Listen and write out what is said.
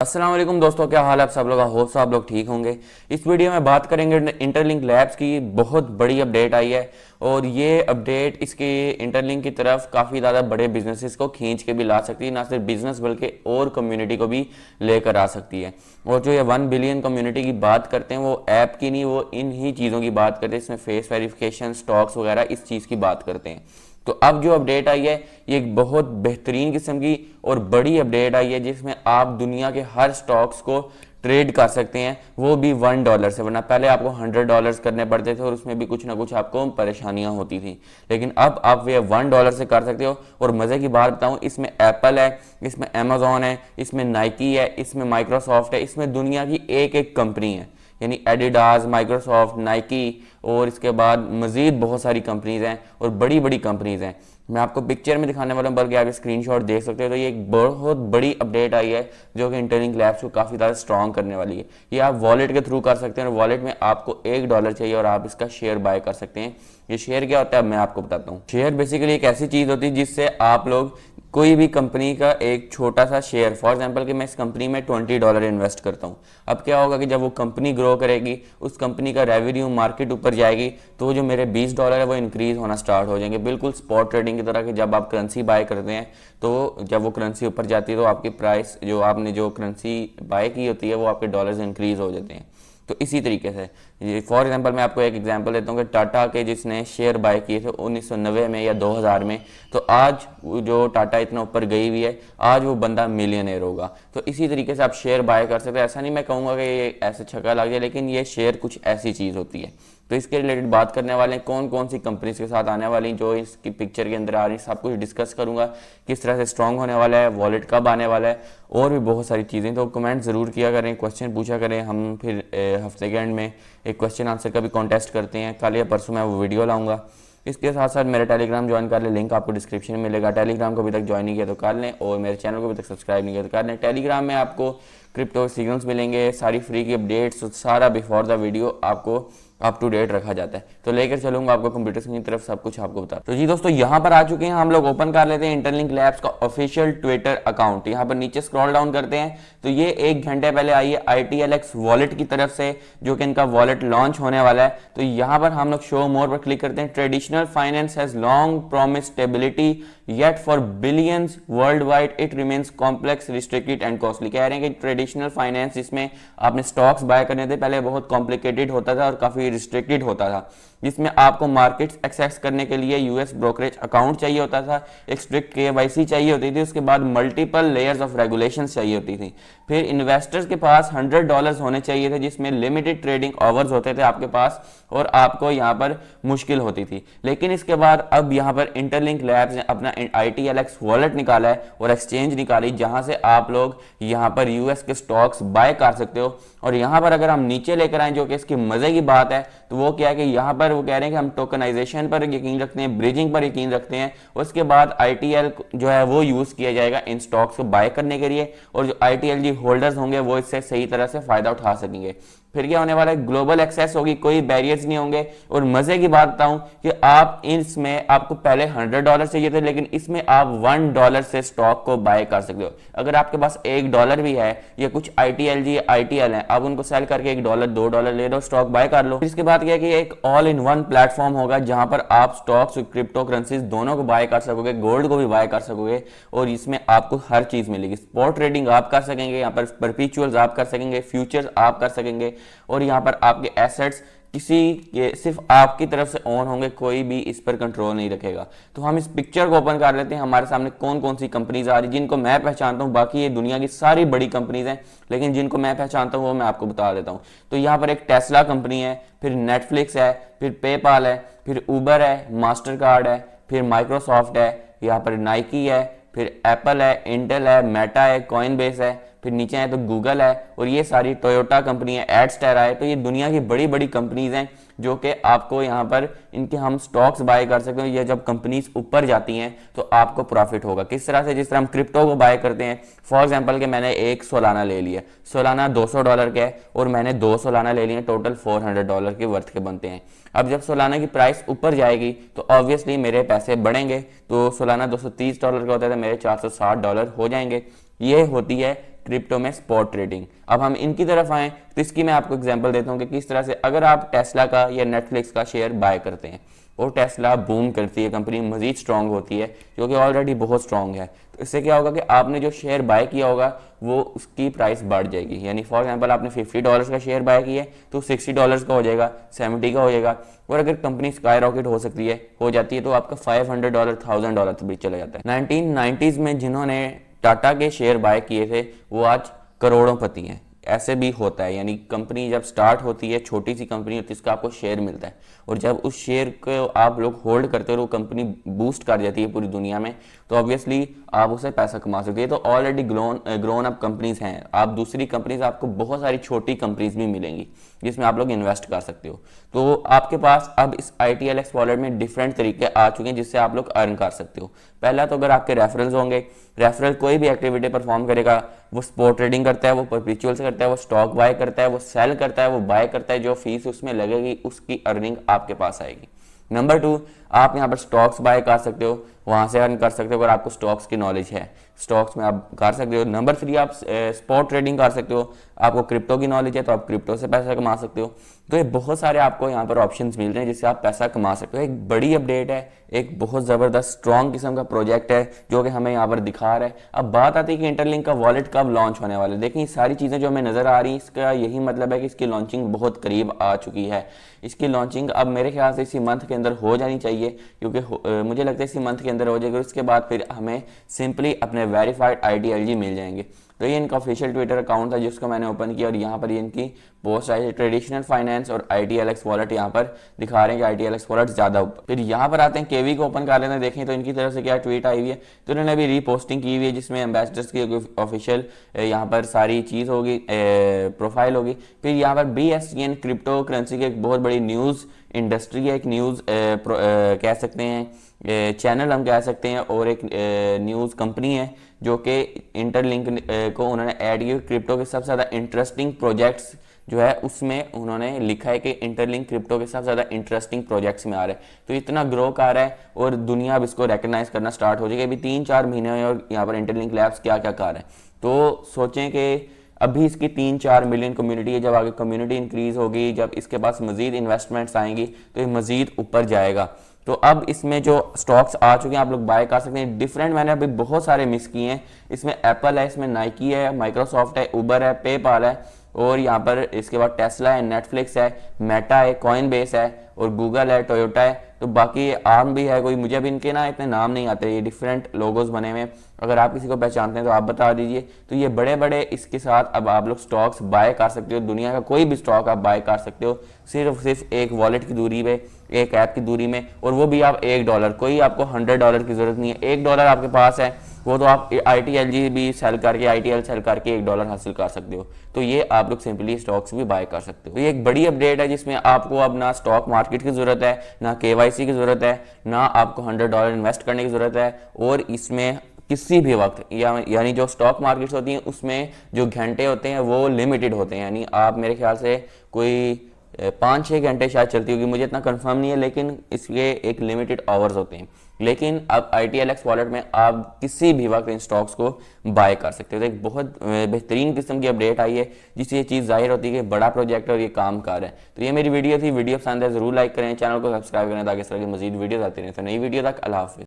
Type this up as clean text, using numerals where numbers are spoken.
अस्सलाम वालेकुम दोस्तों, क्या हाल है आप सब लोग। होप सब लोग ठीक होंगे। इस वीडियो में बात करेंगे इंटरलिंक लैब्स की। बहुत बड़ी अपडेट आई है और ये अपडेट इसके इंटरलिंक की तरफ काफ़ी ज़्यादा बड़े बिजनेसेस को खींच के भी ला सकती है, ना सिर्फ बिजनेस बल्कि और कम्युनिटी को भी लेकर आ सकती है। और जो ये 1 बिलियन कम्युनिटी की बात करते हैं वो ऐप की नहीं, वो इन ही चीज़ों की बात करते हैं। इसमें फेस वेरिफिकेशन, स्टॉक्स वगैरह इस चीज़ की बात करते हैं। तो अब जो अपडेट आई है ये एक बहुत बेहतरीन किस्म की और बड़ी अपडेट आई है जिसमें आप दुनिया के हर स्टॉक्स को ट्रेड कर सकते हैं, वो भी $1 से। वरना पहले आपको $100 करने पड़ते थे और उसमें भी कुछ ना कुछ आपको परेशानियां होती थी, लेकिन अब आप ये $1 से कर सकते हो। और मज़े की बात बताऊं, इसमें एप्पल है, इसमें अमेजोन है, इसमें नाइकी है, इसमें माइक्रोसॉफ्ट है, इसमें दुनिया की एक एक कंपनी है, यानी एडिडास, माइक्रोसॉफ्ट, नाइकी और इसके बाद मज़ीद बहुत सारी कंपनीज़ हैं और बड़ी बड़ी कंपनीज़ हैं। मैं आपको पिक्चर में दिखाने वाला हूँ, बल्कि आप स्क्रीनशॉट देख सकते हो। तो ये एक बहुत बड़ी अपडेट आई है जो कि इंटरलिंक लैब्स को काफ़ी ज़्यादा स्ट्रॉन्ग करने वाली है। ये आप वॉलेट के थ्रू कर सकते हैं और वॉलेट में आपको $1 चाहिए और आप इसका शेयर बाय कर सकते हैं। ये शेयर क्या होता है मैं आपको बताता हूँ। शेयर बेसिकली एक ऐसी चीज़ होती है जिससे आप लोग कोई भी कंपनी का एक छोटा सा शेयर, फॉर एग्जांपल कि मैं इस कंपनी में $20 इन्वेस्ट करता हूँ। अब क्या होगा कि जब वो कंपनी ग्रो करेगी, उस कंपनी का रेवेन्यू मार्केट ऊपर जाएगी, तो जो मेरे $20 है वो इंक्रीज होना स्टार्ट हो जाएंगे। बिल्कुल स्पॉट ट्रेडिंग की तरह कि जब आप करेंसी बाय करते हैं तो जब वो करेंसी ऊपर जाती है तो आपकी प्राइस, जो आपने जो करेंसी बाय की होती है, वो आपके डॉलर्स इंक्रीज हो जाते हैं। तो इसी तरीके से ये फॉर एग्जांपल मैं आपको एक एग्जांपल देता हूँ कि टाटा के जिसने शेयर बाय किए थे 1990 में या 2000 में, तो आज जो टाटा इतना ऊपर गई हुई है, आज वो बंदा मिलियनेयर होगा। तो इसी तरीके से आप शेयर बाय कर सकते हैं। ऐसा नहीं मैं कहूँगा कि ये ऐसे छक्का लग जाए, लेकिन ये शेयर कुछ ऐसी चीज़ होती है। तो इसके रिलेटेड बात करने वाले हैं कौन कौन सी कंपनीज के साथ आने वाली, जो इसकी पिक्चर के अंदर आ रही, सब कुछ डिस्कस करूंगा। किस तरह से स्ट्रांग होने वाला है, वॉलेट कब आने वाला है, और भी बहुत सारी चीज़ें। तो कमेंट ज़रूर किया करें, क्वेश्चन पूछा करें। हम फिर हफ्ते के एंड में एक क्वेश्चन आंसर का भी कॉन्टेस्ट करते हैं। कल या परसों मैं वो वीडियो लाऊंगा। इसके साथ साथ मेरा टेलीग्राम ज्वाइन कर लें, लिंक आपको डिस्क्रिप्शन में मिलेगा। टेलीग्राम को अभी तक ज्वाइन नहीं किया तो कर लें, और मेरे चैनल को अभी तक सब्सक्राइब नहीं किया तो कर लें। टेलीग्राम में आपको क्रिप्टो सिग्नल्स मिलेंगे, सारी फ्री की अपडेट्स, सारा बिफोर द वीडियो आपको अप टू डेट रखा जाता है। तो लेकर चलूंगा आपको कंप्यूटर की तरफ, सब कुछ आपको बता। तो जी दोस्तों, यहाँ पर आ चुके हैं हम लोग। ओपन कर लेते हैं इंटरलिंक लैब्स का ऑफिशियल ट्विटर अकाउंट। यहाँ पर नीचे स्क्रॉल डाउन करते हैं तो ये 1 घंटे पहले आई है ITLX वॉलेट की तरफ से, जो कि इनका वॉलेट लॉन्च होने वाला है। तो यहाँ पर हम लोग शो मोर पर क्लिक करते हैं। Traditional finance has long promise stability yet for billions world wide it remains complex, restricted and costly. कह रहे हैं कि ट्रेडिशनल फाइनेंस, जिसमें आपने स्टॉक्स बाय करने थे, पहले बहुत कॉम्प्लिकेटेड होता था और काफी रिस्ट्रिक्टेड होता था, जिसमें आपको मार्केट्स एक्सेस करने के लिए US ब्रोकरेज अकाउंट चाहिए होता था, एक स्ट्रिक्ट KYC चाहिए होती थी, उसके बाद मल्टीपल लेयर्स ऑफ रेगुलेशंस चाहिए होती थी। फिर इन्वेस्टर्स के पास $100 होने चाहिए थे, जिसमें लिमिटेड ट्रेडिंग आवर्स होते थे आपके पास, और आपको यहाँ पर मुश्किल होती थी। लेकिन इसके बाद अब यहाँ पर इंटरलिंक लैब्स ने अपना ITLX वॉलेट निकाला है और एक्सचेंज निकाली, जहां से आप लोग यहाँ पर US के स्टॉक्स बाय कर सकते हो। और यहाँ पर अगर हम नीचे लेकर आए, जो कि इसकी मजे की बात है, तो वो क्या है कि यहाँ पर वो कह रहे हैं कि हम टोकनाइजेशन पर यकीन रखते हैं, ब्रिजिंग पर यकीन रखते हैं। उसके बाद ITL जो है वो यूज किया जाएगा इन स्टॉक्स को बाय करने के लिए, और जो ITLG होल्डर्स होंगे वो इससे सही तरह से फायदा उठा सकेंगे। फिर क्या होने वाला है, ग्लोबल एक्सेस होगी, कोई बैरियर्स नहीं होंगे। और मजे की बात बताऊं कि आप इसमें, आपको पहले $100 चाहिए थे, लेकिन इसमें आप $1 से स्टॉक को बाय कर सकते हो। अगर आपके पास $1 भी है, या कुछ ITLG ITL है, आप उनको सेल करके $1 $2 ले लो, स्टॉक बाय कर लो। इसके बाद क्या है कि एक ऑल इन वन प्लेटफॉर्म होगा जहां पर आप स्टॉक्स और क्रिप्टो करेंसीज दोनों को बाय कर सकोगे, गोल्ड को भी बाय कर सकोगे, और इसमें आपको हर चीज मिलेगी। स्पॉट ट्रेडिंग आप कर सकेंगे, यहाँ पर परपेचुअल्स आप कर सकेंगे, फ्यूचर्स आप कर सकेंगे, और यहाँ पर आपके एसेट्स किसी के सिर्फ आपकी तरफ से ऑन होंगे, कोई भी इस पर कंट्रोल नहीं रखेगा। तो हम इस पिक्चर को ओपन कर लेते हैं। हमारे सामने कौन कौन सी कंपनीज आ रही, जिनको मैं पहचानता हूं, बाकी ये दुनिया की सारी बड़ी कंपनीज हैं, लेकिन जिनको मैं पहचानता हूं वो मैं आपको बता देता हूं। तो यहाँ पर एक टेस्ला कंपनी है, फिर नेटफ्लिक्स है, फिर पेपाल है, फिर उबर है, मास्टर कार्ड है, फिर माइक्रोसॉफ्ट है, यहाँ पर नाइकी है, फिर एप्पल है, इंटेल है, मेटा है, कॉइनबेस है, फिर नीचे है तो गूगल है, और ये सारी टोयोटा कंपनी है, एडस्टेरा है। तो ये दुनिया की बड़ी बड़ी कंपनीज हैं जो कि आपको यहाँ पर इनके हम स्टॉक्स बाय कर सकते हैं। ये जब कंपनीज ऊपर जाती हैं तो आपको प्रॉफिट होगा। किस तरह से, जिस तरह हम क्रिप्टो को बाय करते हैं। फॉर एग्जांपल कि मैंने एक सोलाना ले लिया, सोलाना $200 के है, और मैंने 2 सोलाना ले लिए, टोटल $400 के वर्थ के बनते हैं। अब जब सोलाना की प्राइस ऊपर जाएगी तो ऑब्वियसली मेरे पैसे बढ़ेंगे। तो सोलाना $230 का होता है तो मेरे $460 हो जाएंगे। ये होती है क्रिप्टो में स्पॉट ट्रेडिंग। अब हम इनकी तरफ आएँ तो इसकी मैं आपको एग्जांपल देता हूँ कि किस तरह से अगर आप टेस्ला का या नेटफ्लिक्स का शेयर बाय करते हैं और टेस्ला बूम करती है, कंपनी मजीद स्ट्रांग होती है जो कि ऑलरेडी बहुत स्ट्रांग है, तो इससे क्या होगा कि आपने जो शेयर बाय किया होगा वो उसकी प्राइस बढ़ जाएगी। यानी फॉर एग्जांपल आपने $50 का शेयर बाय किया तो $60 का हो जाएगा, 70 का हो जाएगा। और अगर कंपनी स्काई रॉकेट हो जाती है तो आपका $500 $1000 तक भी चला जाता है। 1990s में जिन्होंने टाटा के शेयर बाय किए थे वो आज करोड़ोंपति हैं। ऐसे भी होता है, यानी कंपनी जब स्टार्ट होती है, छोटी सी कंपनी होती है, इसका आपको शेयर मिलता है और जब उस शेयर को आप लोग होल्ड करते हो और कंपनी बूस्ट कर जाती है पूरी दुनिया में, तो ऑब्वियसली आप उससे पैसा कमा सकते हैं। तो ऑलरेडी ग्रोन अप कंपनीज हैं। आप दूसरी कंपनीज, आपको बहुत सारी छोटी कंपनीज भी मिलेंगी जिसमें आप लोग इन्वेस्ट कर सकते हो। तो आपके पास अब इस ITLX वॉलेट में डिफरेंट तरीके आ चुके हैं जिससे आप लोग अर्न कर सकते हो। पहला तो अगर आपके रेफरल्स होंगे, रेफरल कोई भी एक्टिविटी परफॉर्म करेगा, वो स्पॉट ट्रेडिंग करता है, वो परपेचुअल से करता है, वो स्टॉक बाय करता है, वो सेल करता है, वो बाय करता है, जो फीस उसमें लगेगी उसकी अर्निंग आपके पास आएगी। नंबर 2, आप यहाँ पर स्टॉक्स बाय कर सकते हो, वहां से अर्न कर सकते हो अगर आपको स्टॉक्स की नॉलेज है, स्टॉक्स में आप कर सकते हो। नंबर 3, आप स्पॉट ट्रेडिंग कर सकते हो, आपको क्रिप्टो की नॉलेज है तो आप क्रिप्टो से पैसा कमा सकते हो। तो ये बहुत सारे आपको यहाँ पर ऑप्शंस मिल रहे हैं जिससे आप पैसा कमा सकते हो। एक बड़ी अपडेट है, एक बहुत ज़बरदस्त स्ट्रॉन्ग किस्म का प्रोजेक्ट है जो कि हमें यहाँ पर दिखा रहा है। अब बात आती है कि इंटरलिंक का वॉलेट कब लॉन्च होने वाला है। देखिए सारी चीज़ें जो हमें नज़र आ रही हैं इसका यही मतलब है कि इसकी लॉन्चिंग बहुत करीब आ चुकी है। इसकी लॉन्चिंग अब मेरे ख्याल से इसी मंथ के अंदर हो जानी चाहिए, क्योंकि मुझे लगता है इसी मंथ के अंदर हो जाएगी। उसके बाद फिर हमें सिंपली अपने वेरीफाइड ITLG मिल जाएंगे। तो ये इनका ऑफिशियल ट्विटर अकाउंट था जिसको मैंने ओपन किया और यहाँ पर ये इनकी पोस्ट आई है, ट्रेडिशनल फाइनेंस और ITLX वॉलेट यहाँ पर दिखा रहे हैं कि ITLX वॉलेट ज़्यादा ऊपर। फिर यहाँ पर आते हैं केवी को ओपन कर लेते हैं, देखें तो इनकी तरफ से क्या ट्वीट आई हुई है। तो उन्होंने अभी रीपोस्टिंग की हुई है जिसमें एम्बेसडर्स की ऑफिशियल यहाँ पर सारी चीज़ होगी, प्रोफाइल होगी। फिर यहाँ पर BSCN क्रिप्टो करेंसी की एक बहुत बड़ी न्यूज़ इंडस्ट्री है, एक न्यूज़ कह सकते हैं, चैनल हम कह सकते हैं, और एक न्यूज़ कंपनी है जो कि इंटरलिंक को उन्होंने ऐड किया। क्रिप्टो के सबसे ज़्यादा इंटरेस्टिंग प्रोजेक्ट्स जो है उसमें उन्होंने लिखा है कि इंटरलिंक क्रिप्टो के सबसे ज़्यादा इंटरेस्टिंग प्रोजेक्ट्स में आ रहा है। तो इतना ग्रो कर रहा है और दुनिया अब इसको रिकग्नाइज करना स्टार्ट हो जाएगी। अभी 3-4 महीने हुए और यहाँ पर इंटरलिंक लैब्स क्या क्या कर रहे हैं। तो सोचें कि अभी इसकी 3-4 मिलियन कम्युनिटी है, जब आगे कम्युनिटी इंक्रीज होगी, जब इसके पास मजीद इन्वेस्टमेंट्स आएंगी तो ये मजीद ऊपर जाएगा। तो अब इसमें जो स्टॉक्स आ चुके हैं आप लोग बाय कर सकते हैं। डिफरेंट मैंने अभी बहुत सारे मिस किए हैं। इसमें एप्पल है, इसमें नाइकी है, माइक्रोसॉफ्ट है, उबर है, पेपाल है, और यहाँ पर इसके बाद टेस्ला है, नेटफ्लिक्स है, मेटा है, कॉइनबेस है, और गूगल है, टोयोटा है। तो बाकी आर्म भी है कोई, मुझे अब इनके ना इतने नाम नहीं आते, ये डिफरेंट लोगोस बने हुए। अगर आप किसी को पहचानते हैं तो आप बता दीजिए। तो ये बड़े बड़े इसके साथ अब आप लोग स्टॉक्स बाय कर सकते हो, दुनिया का कोई भी स्टॉक आप बाय कर सकते हो सिर्फ एक वॉलेट की दूरी पे, एक ऐप की दूरी में, और वो भी आप $1, कोई आपको $100 की जरूरत नहीं है। $1 आपके पास है वो तो आप ITLG भी सेल करके, ITL सेल करके $1 हासिल कर सकते हो। तो ये आप लोग सिंपली स्टॉक्स भी बाय कर सकते हो। तो ये एक बड़ी अपडेट है जिसमें आपको अब ना स्टॉक मार्केट की जरूरत है, ना KYC की जरूरत है, ना आपको $100 इन्वेस्ट करने की जरूरत है, और इसमें किसी भी वक्त यानी जो स्टॉक मार्केट्स होती हैं उसमें जो घंटे होते हैं वो लिमिटेड होते हैं। यानी आप मेरे ख्याल से कोई 5-6 घंटे शायद चलती होगी, मुझे इतना कंफर्म नहीं है, लेकिन इसके एक लिमिटेड आवर्स होते हैं। लेकिन अब ITLX वॉलेट में आप किसी भी वक्त इन स्टॉक्स को बाय कर सकते हो। तो एक बहुत बेहतरीन किस्म की अपडेट आई है जिससे ये चीज़ जाहिर होती है कि बड़ा प्रोजेक्ट है और ये काम कर रहा है। तो ये मेरी वीडियो थी, वीडियो पसंद है जरूर लाइक करें, चैनल को सब्सक्राइब करें ताकि इस तरह की मजीद वीडियोस आती रहें। तो नई वीडियो तक अल्लाह हाफिज़।